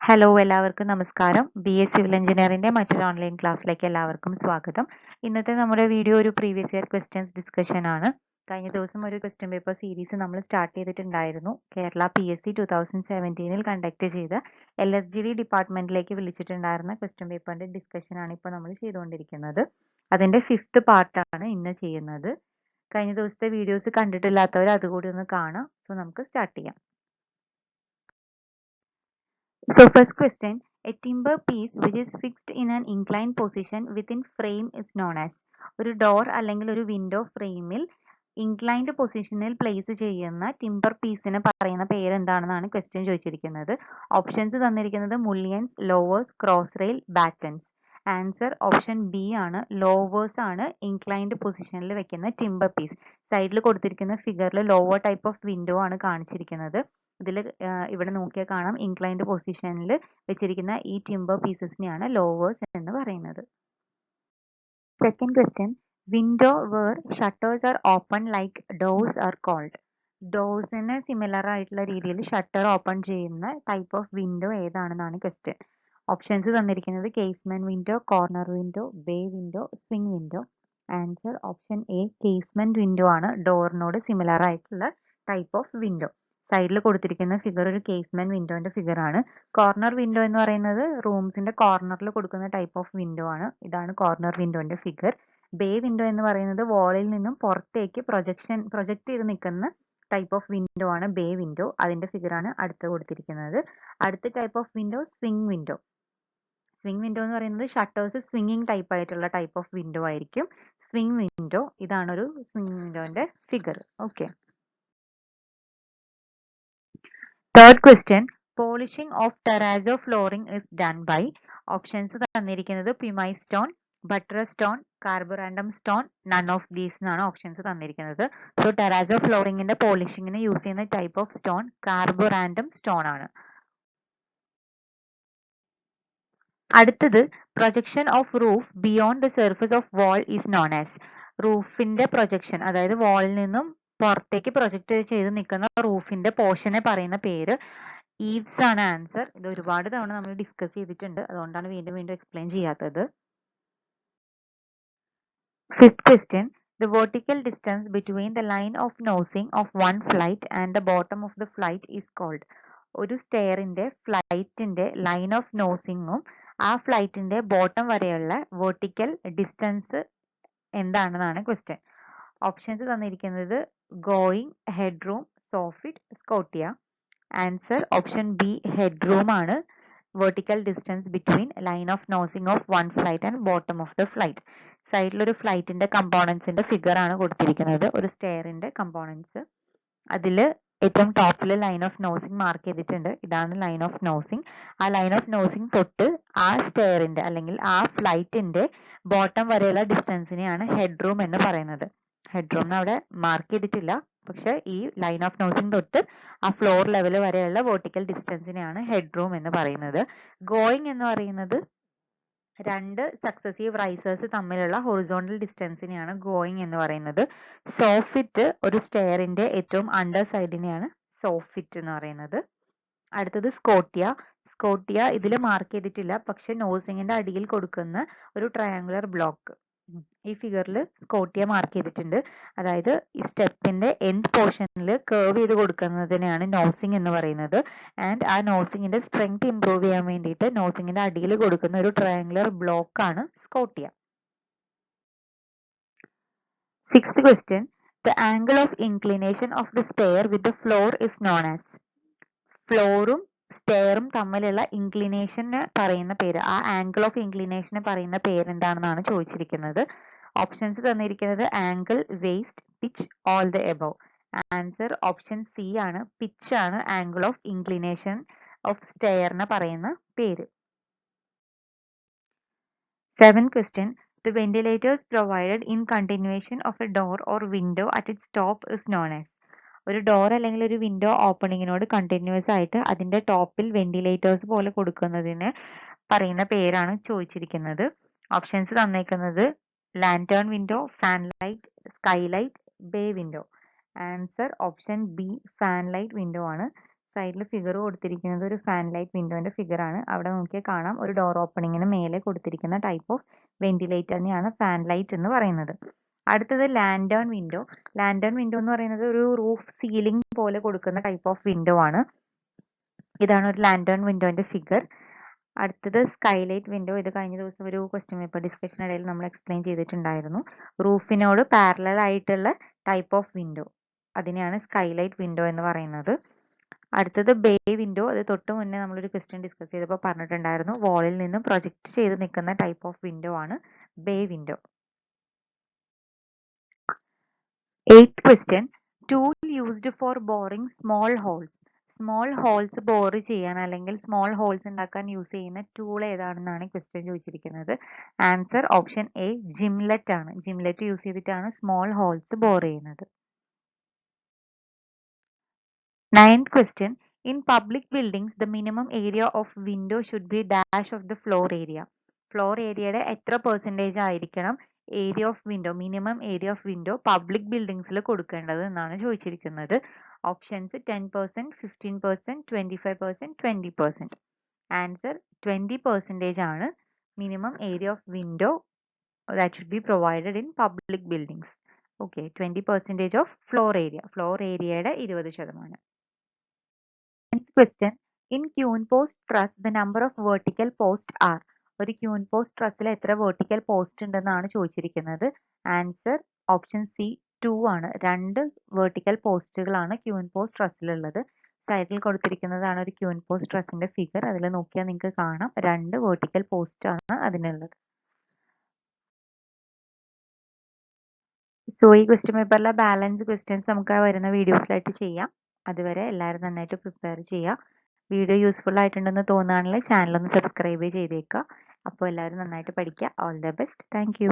Hello എല്ലാവർക്കും നമസ്കാരം. Civil എഞ്ചിനീയറിംഗിന്റെ മറ്റൊരു ഓൺലൈൻ ക്ലാസ്സിലേക്ക് എല്ലാവർക്കും സ്വാഗതം. ഇന്നത്തെ നമ്മുടെ വീഡിയോ ഒരു പ്രീവിയസ് ഇയർ ക്വസ്റ്റ്യൻസ് ഡിസ്കഷൻ ആണ്. കഴിഞ്ഞ ദിവസം ഒരു ക്വസ്റ്റ്യൻ പേപ്പർ സീരീസ് നമ്മൾ സ്റ്റാർട്ട് ചെയ്തിട്ടുണ്ടായിരുന്നു. കേരള PSC 2017 കണ്ടക്ട് ചെയ്ത LSGD ഡിപ്പാർട്ട്മെന്റിലേക്ക് വിളിച്ചിട്ടുണ്ടായിരുന്ന ക്വസ്റ്റ്യൻ പേപ്പറിന്റെ ഡിസ്കഷൻ ആണ് ഇപ്പോൾ നമ്മൾ ചെയ്തുകൊണ്ടിരിക്കുന്നത്. അതിന്റെ 5th പാർട്ടാണ് ഇന്ന് ചെയ്യുന്നത്. കഴിഞ്ഞ ദിവസത്തെ വീഡിയോസ് കണ്ടിട്ടില്ലാത്തവർ അതുകൂടി ഒന്ന് കാണാം. സോ നമുക്ക് സ്റ്റാർട്ട് ചെയ്യാം. So first question, a timber piece which is fixed in an inclined position within frame is known as. ഒരു ഡോർ അല്ലെങ്കിൽ ഒരു വിൻഡോ ഫ്രെയിമിൽ ഇൻക്ലൈൻഡ് പൊസിഷനിൽ പ്ലേസ് ചെയ്യുന്ന ടിമ്പർ പീസിന് പറയുന്ന പേര് എന്താണെന്നാണ് ക്വസ്റ്റ്യൻ ചോദിച്ചിരിക്കുന്നത്. ഓപ്ഷൻസ് തന്നിരിക്കുന്നത് mullions, louvers, cross rail, battens. Answer option B ആണ്. ലോവേഴ്സ് ആണ് ഇൻക്ലൈൻഡ് പൊസിഷനിൽ വെക്കുന്ന ടിമ്പർ പീസ്. സൈഡിൽ കൊടുത്തിരിക്കുന്ന ഫിഗറിൽ ലോവർ ടൈപ്പ് ഓഫ് വിൻഡോ ആണ് കാണിച്ചിരിക്കുന്നത്. ഇതിൽ ഇവിടെ നോക്കിയാൽ കാണാം ഇൻക്ലൈൻഡ് പൊസിഷനിൽ വെച്ചിരിക്കുന്ന ഈ ടിമ്പർ പീസസിനെയാണ് ലോവേഴ്സ് എന്ന് പറയുന്നത്. Second question, window where shutters are open like doors are called. ഡോർസിന് സിമിലർ ആയിട്ടുള്ള രീതിയിൽ ഷട്ടർ ഓപ്പൺ ചെയ്യുന്ന ടൈപ്പ് ഓഫ് വിൻഡോ ഏതാണെന്നാണ് ക്വസ്റ്റ്യൻ. ഓപ്ഷൻസ് തന്നിരിക്കുന്നത് casement window, corner window, bay window, swing window. Answer option A, casement window ആണ് ഡോറിനോട് similar ആയിട്ടുള്ള type of window. സൈഡിൽ കൊടുത്തിരിക്കുന്ന ഫിഗർ ഒരു കേസ്മെന്റ് വിൻഡോന്റെ ഫിഗർ ആണ്. കോർണർ വിൻഡോ എന്ന് പറയുന്നത് റൂംസിന്റെ കോർണറിൽ കൊടുക്കുന്ന ടൈപ്പ് ഓഫ് വിൻഡോ ആണ്. ഇതാണ് കോർണർ വിൻഡോന്റെ ഫിഗർ. ബേ വിൻഡോ എന്ന് പറയുന്നത് വാളിൽ നിന്നും പുറത്തേക്ക് പ്രൊജക്ട് ചെയ്ത് നിൽക്കുന്ന ടൈപ്പ് ഓഫ് വിൻഡോ ആണ് ബേ വിൻഡോ. അതിന്റെ ഫിഗർ ആണ് അടുത്ത് കൊടുത്തിരിക്കുന്നത്. അടുത്ത type of window swing window. Swing window എന്ന് പറയുന്നത് ഷട്ടേഴ്സ് സ്വിംഗിങ് ടൈപ്പ് ആയിട്ടുള്ള ടൈപ്പ് ഓഫ് വിൻഡോ ആയിരിക്കും സ്വിംഗ് വിൻഡോ. ഇതാണ് ഒരു സ്വിംഗ് വിൻഡോന്റെ figure. Okay. Third question, polishing of terrazzo flooring is done by. Options തന്നിരിക്കുന്നത് pumice stone, buttress stone, carborundum stone, none of these എന്നാണ് options തന്നിരിക്കുന്നത്. So terrazzo ഫ്ലോറിംഗിന്റെ പോളിഷിങ്ങിന് യൂസ് ചെയ്യുന്ന type of stone carborundum stone ആണ്. അടുത്തത്, projection of roof beyond the surface of wall is known as. റൂഫിന്റെ projection, അതായത് വാളിൽ നിന്നും പുറത്തേക്ക് പ്രൊജക്ട് ചെയ്ത് നിൽക്കുന്ന റൂഫിന്റെ പോർഷനെ പറയുന്ന പേര് ഈവ്സ് ആണ് ആൻസർ. ഇത് ഒരുപാട് തവണ നമ്മൾ ഡിസ്കസ് ചെയ്തിട്ടുണ്ട്, അതുകൊണ്ടാണ് വീണ്ടും വീണ്ടും എക്സ്പ്ലെയിൻ ചെയ്യാത്തത്. Fifth question, the vertical distance between the line of nosing of one flight and the bottom of the flight is called. ഒരു സ്റ്റെയറിന്റെ ഫ്ലൈറ്റിന്റെ ലൈൻ ഓഫ് നോസിങ്ങും ആ ഫ്ലൈറ്റിന്റെ ബോട്ടം വരെയുള്ള വെർട്ടിക്കൽ ഡിസ്റ്റൻസ് എന്താണെന്നാണ് ക്വസ്റ്റ്യൻ. ഓപ്ഷൻസ് തന്നിരിക്കുന്നത് going, headroom, soffit, scotia. Answer option B, headroom ആണ്. Vertical distance between line of nosing of one flight and bottom of the flight. സൈഡിൽ ഒരു ഫ്ലൈറ്റിന്റെ കമ്പോണൻസിന്റെ ഫിഗർ ആണ് കൊടുത്തിരിക്കുന്നത്, ഒരു സ്റ്റെയറിന്റെ കമ്പോണൻസ്. അതിൽ ഏറ്റവും ടോപ്പിൽ ലൈൻ ഓഫ് നോസിങ് മാർക്ക് ചെയ്തിട്ടുണ്ട്. ഇതാണ് ലൈൻ ഓഫ് നോസിങ്. ആ ലൈൻ ഓഫ് നോസിങ് തൊട്ട് ആ സ്റ്റെയറിന്റെ അല്ലെങ്കിൽ ആ ഫ്ലൈറ്റിന്റെ ബോട്ടം വരെയുള്ള ഡിസ്റ്റൻസിനെയാണ് ഹെഡ്റൂം എന്ന് പറയുന്നത്. ഹെഡ്റൂം അവിടെ മാർക്ക് ചെയ്തിട്ടില്ല, പക്ഷെ ഈ ലൈൻ ഓഫ് നോസിങ് തൊട്ട് ആ ഫ്ലോർ ലെവൽ വരെയുള്ള വെർട്ടിക്കൽ ഡിസ്റ്റൻസിനെയാണ് ഹെഡ്റൂം എന്ന് പറയുന്നത്. ഗോയിങ് എന്ന് പറയുന്നത് രണ്ട് സക്സസീവ് റൈസേഴ്സ് തമ്മിലുള്ള ഹൊറിസോണ്ടൽ ഡിസ്റ്റൻസിനെയാണ് ഗോയിങ് എന്ന് പറയുന്നത്. സോഫിറ്റ് ഒരു സ്റ്റെയറിന്റെ ഏറ്റവും അണ്ടർ സൈഡിനെയാണ് സോഫിറ്റ് എന്ന് പറയുന്നത്. അടുത്തത് സ്കോട്ടിയ. സ്കോട്ടിയ ഇതിൽ മാർക്ക് ചെയ്തിട്ടില്ല, പക്ഷെ നോസിങ്ങിന്റെ അടിയിൽ കൊടുക്കുന്ന ഒരു ട്രയാങ്കുലർ ബ്ലോക്ക്. ഈ ഫിഗറിൽ സ്കോട്ടിയ മാർക്ക് ചെയ്തിട്ടുണ്ട്. അതായത് ഈ സ്റ്റെപ്പിന്റെ എൻഡ് പോർഷനിൽ കർവ് ചെയ്ത് കൊടുക്കുന്നതിനെയാണ് നോസിങ് എന്ന് പറയുന്നത്. ആൻഡ് ആ നോസിങ്ങിന്റെ സ്ട്രെങ്ത് ഇംപ്രൂവ് ചെയ്യാൻ വേണ്ടിയിട്ട് നോസിങ്ങിന്റെ അടിയിൽ കൊടുക്കുന്ന ഒരു ട്രയാങ്കുലർ ബ്ലോക്ക് ആണ് scotia. Sixth question, the angle of inclination of the stair with the floor is known as. ഫ്ലോറും സ്റ്റെയറും തമ്മിലുള്ള ഇൻക്ലിനേഷന് പറയുന്ന പേര്, ആ ആംഗിൾ ഓഫ് ഇൻക്ലിനേഷന് പറയുന്ന പേര് എന്താണെന്നാണ് ചോദിച്ചിരിക്കുന്നത്. ഓപ്ഷൻസ് തന്നിരിക്കുന്നത് angle, waste, pitch, all the above. Answer option C ആണ്. പിച്ച് ആണ് ആംഗിൾ ഓഫ് ഇൻക്ലിനേഷൻ ഓഫ് സ്റ്റെയറിന് പറയുന്ന പേര്. Seventh question, the ventilators provided in continuation of a door or window at its top is known as. ഒരു door അല്ലെങ്കിൽ ഒരു window ഓപ്പണിങ്ങിനോട് continuous ആയിട്ട് അതിന്റെ ടോപ്പിൽ വെന്റിലേറ്റേഴ്സ് പോലെ കൊടുക്കുന്നതിന് പറയുന്ന പേരാണ് ചോദിച്ചിരിക്കുന്നത്. ഓപ്ഷൻസ് തന്നേക്കുന്നത് lantern window, fan light, skylight, bay window. Answer option B, fan light window ആണ്. സൈഡിൽ ഫിഗർ കൊടുത്തിരിക്കുന്നത് ഒരു ഫാൻ ലൈറ്റ് വിൻഡോന്റെ ഫിഗർ ആണ്. അവിടെ നോക്കിയാൽ കാണാം ഒരു ഡോർ ഓപ്പണിങ്ങിന് മേലെ കൊടുത്തിരിക്കുന്ന ടൈപ്പ് ഓഫ് വെന്റിലേറ്ററിനെയാണ് ഫാൻ ലൈറ്റ് എന്ന് പറയുന്നത്. അടുത്തത് ലാൻഡേൺ വിൻഡോ. ലാൻഡേൺ വിൻഡോ എന്ന് പറയുന്നത് ഒരു റൂഫ് സീലിംഗ് പോലെ കൊടുക്കുന്ന ടൈപ്പ് ഓഫ് വിൻഡോ ആണ്. ഇതാണ് ഒരു ലാൻഡേൺ വിൻഡോന്റെ ഫിഗർ. അടുത്തത് സ്കൈലൈറ്റ് വിൻഡോ. ഇത് കഴിഞ്ഞ ദിവസം ഒരു ക്വസ്റ്റ്യൻ പേപ്പർ ഡിസ്കഷൻ ഇടയിൽ നമ്മൾ എക്സ്പ്ലെയിൻ ചെയ്തിട്ടുണ്ടായിരുന്നു. റൂഫിനോട് പാരലൽ ആയിട്ടുള്ള ടൈപ്പ് ഓഫ് വിൻഡോ, അതിനെയാണ് സ്കൈലൈറ്റ് വിൻഡോ എന്ന് പറയുന്നത്. അടുത്തത് ബേ വിൻഡോ. അത് തൊട്ട് മുന്നേ നമ്മളൊരു ക്വസ്റ്റ്യൻ ഡിസ്കസ് ചെയ്തപ്പോൾ പറഞ്ഞിട്ടുണ്ടായിരുന്നു. വാളിൽ നിന്നും പ്രൊജക്ട് ചെയ്ത് നിൽക്കുന്ന ടൈപ്പ് ഓഫ് വിൻഡോ ആണ് bay window. 8th question. Tool used for boring small holes. Small holes bore ചെയ്യാൻ അല്ലെങ്കിൽ സ്മോൾ ഹോൾസ് ഉണ്ടാക്കാൻ യൂസ് ചെയ്യുന്ന ടൂൾ ഏതാണെന്നാണ് ക്വസ്റ്റ്യൻ ചോദിച്ചിരിക്കുന്നത്. ആൻസർ ഓപ്ഷൻ എ ജിംലെറ്റ് ആണ്. ജിംലെറ്റ് യൂസ് ചെയ്തിട്ടാണ് സ്മോൾ ഹോൾസ് ബോർ ചെയ്യുന്നത്. 9th question. In public buildings, the minimum area of window should be dash of the floor area. Floor ഏരിയയുടെ എത്ര percentage ആയിരിക്കണം area of window, minimum area of window public ബിൽഡിംഗ്സിൽ കൊടുക്കേണ്ടത് എന്നാണ് ചോദിച്ചിരിക്കുന്നത്. Options 10%, 15%, 25%, 20%. Answer 20% ആണ് minimum area of window that should be provided in public buildings. Okay, 20% of floor area. Floor ഏരിയയുടെ 20%. Next question. In queen post truss, the number of vertical posts are. ഒരു queen post ട്രസ്സിൽ എത്ര vertical post ഉണ്ടെന്നാണ് ചോദിച്ചിരിക്കുന്നത്. Answer option C 2 ആണ്. 2 vertical പോസ്റ്റുകളാണ് queen post ട്രസ്സിലുള്ളത്. സൈഡിൽ കൊടുത്തിരിക്കുന്നതാണ് ഒരു queen post ട്രസ്സിന്റെ figure. അതിൽ നോക്കിയാൽ നിങ്ങൾക്ക് കാണാം 2 വെർട്ടിക്കൽ പോസ്റ്റ് ആണ് അതിനുള്ളത്. സോ ഈ ക്വസ്റ്റ്യൻ പേപ്പറിലെ ബാലൻസ് ക്വസ്റ്റ്യൻസ് നമുക്ക് വരുന്ന വീഡിയോസിലായിട്ട് ചെയ്യാം. അതുവരെ എല്ലാവരും നന്നായിട്ട് പ്രിപ്പയർ ചെയ്യുക. വീഡിയോ യൂസ്ഫുൾ ആയിട്ടുണ്ടെന്ന് തോന്നുകയാണെങ്കിൽ ചാനൽ ഒന്ന് സബ്സ്ക്രൈബ് ചെയ്തേക്കുക. അപ്പോൾ എല്ലാവരും നന്നായിട്ട് പഠിക്കുക. All the best. Thank you.